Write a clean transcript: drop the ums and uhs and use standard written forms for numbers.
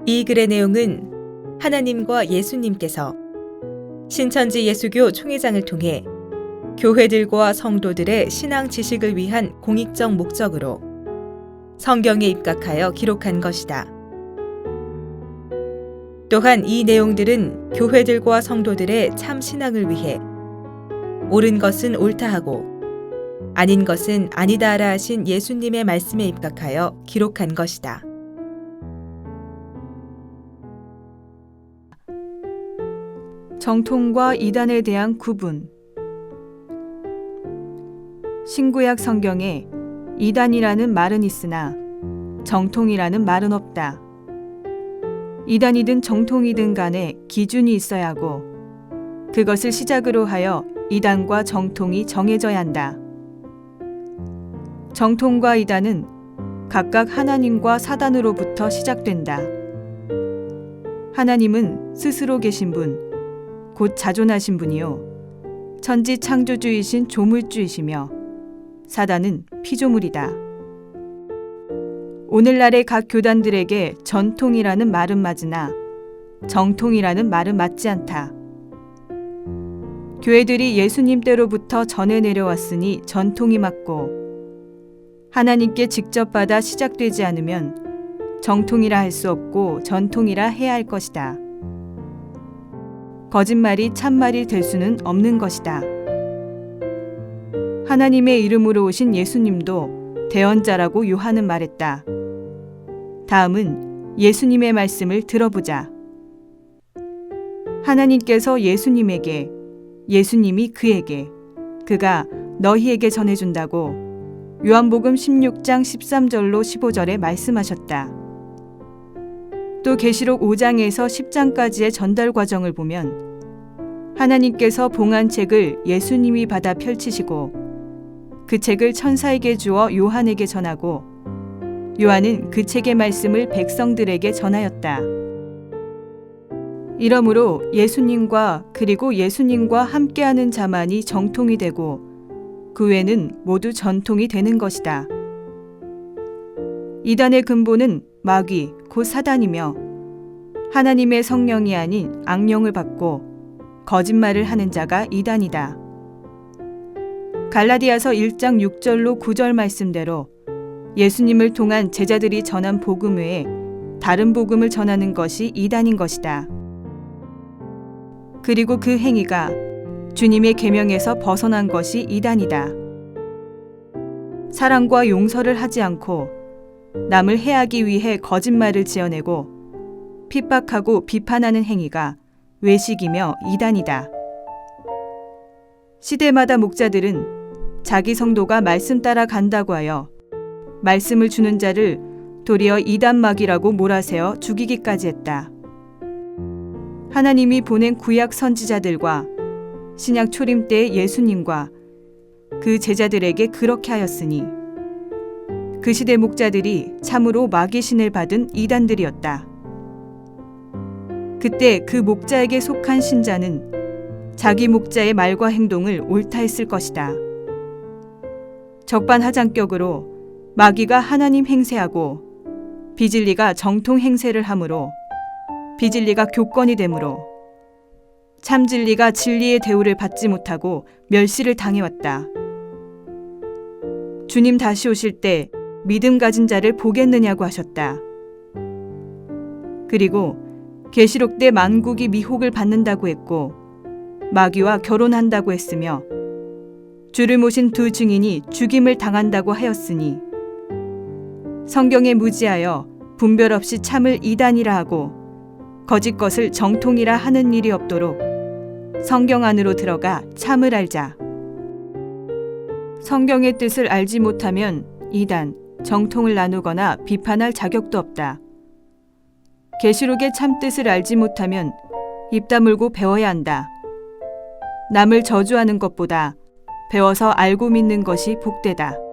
이 글의 내용은 하나님과 예수님께서 신천지 예수교 총회장을 통해 교회들과 성도들의 신앙 지식을 위한 공익적 목적으로 성경에 입각하여 기록한 것이다. 또한 이 내용들은 교회들과 성도들의 참 신앙을 위해 옳은 것은 옳다 하고 아닌 것은 아니다라 하신 예수님의 말씀에 입각하여 기록한 것이다. 정통과 이단에 대한 구분. 신구약 성경에 이단이라는 말은 있으나 정통이라는 말은 없다. 이단이든 정통이든 간에 기준이 있어야 하고 그것을 시작으로 하여 이단과 정통이 정해져야 한다. 정통과 이단은 각각 하나님과 사단으로부터 시작된다. 하나님은 스스로 계신 분, 곧 자존하신 분이요 천지 창조주이신 조물주이시며 사단은 피조물이다. 오늘날의 각 교단들에게 전통이라는 말은 맞으나 정통이라는 말은 맞지 않다. 교회들이 예수님 때로부터 전해 내려왔으니 전통이 맞고 하나님께 직접 받아 시작되지 않으면 정통이라 할 수 없고 전통이라 해야 할 것이다. 거짓말이 참말이 될 수는 없는 것이다. 하나님의 이름으로 오신 예수님도 대언자라고 요한은 말했다. 다음은 예수님의 말씀을 들어보자. 하나님께서 예수님에게, 예수님이 그에게, 그가 너희에게 전해준다고 요한복음 16장 13절로 15절에 말씀하셨다. 또 계시록 5장에서 10장까지의 전달 과정을 보면 하나님께서 봉한 책을 예수님이 받아 펼치시고 그 책을 천사에게 주어 요한에게 전하고 요한은 그 책의 말씀을 백성들에게 전하였다. 이러므로 예수님과 그리고 예수님과 함께하는 자만이 정통이 되고 그 외는 모두 전통이 되는 것이다. 이단의 근본은 마귀 곧 사단이며 하나님의 성령이 아닌 악령을 받고 거짓말을 하는 자가 이단이다. 갈라디아서 1장 6절로 9절 말씀대로 예수님을 통한 제자들이 전한 복음 외에 다른 복음을 전하는 것이 이단인 것이다. 그리고 그 행위가 주님의 계명에서 벗어난 것이 이단이다. 사랑과 용서를 하지 않고 남을 해하기 위해 거짓말을 지어내고 핍박하고 비판하는 행위가 외식이며 이단이다. 시대마다 목자들은 자기 성도가 말씀 따라 간다고 하여 말씀을 주는 자를 도리어 이단막이라고 몰아세워 죽이기까지 했다. 하나님이 보낸 구약 선지자들과 신약 초림 때의 예수님과 그 제자들에게 그렇게 하였으니 그 시대 목자들이 참으로 마귀 신을 받은 이단들이었다. 그때 그 목자에게 속한 신자는 자기 목자의 말과 행동을 옳다 했을 것이다. 적반하장격으로 마귀가 하나님 행세하고 비진리가 정통 행세를 하므로 비진리가 교권이 되므로 참진리가 진리의 대우를 받지 못하고 멸시를 당해왔다. 주님 다시 오실 때 믿음 가진 자를 보겠느냐고 하셨다. 그리고 계시록 때 만국이 미혹을 받는다고 했고 마귀와 결혼한다고 했으며 주를 모신 두 증인이 죽임을 당한다고 하였으니 성경에 무지하여 분별 없이 참을 이단이라 하고 거짓 것을 정통이라 하는 일이 없도록 성경 안으로 들어가 참을 알자. 성경의 뜻을 알지 못하면 이단, 정통을 나누거나 비판할 자격도 없다. 계시록의 참 뜻을 알지 못하면 입 다물고 배워야 한다. 남을 저주하는 것보다 배워서 알고 믿는 것이 복되다.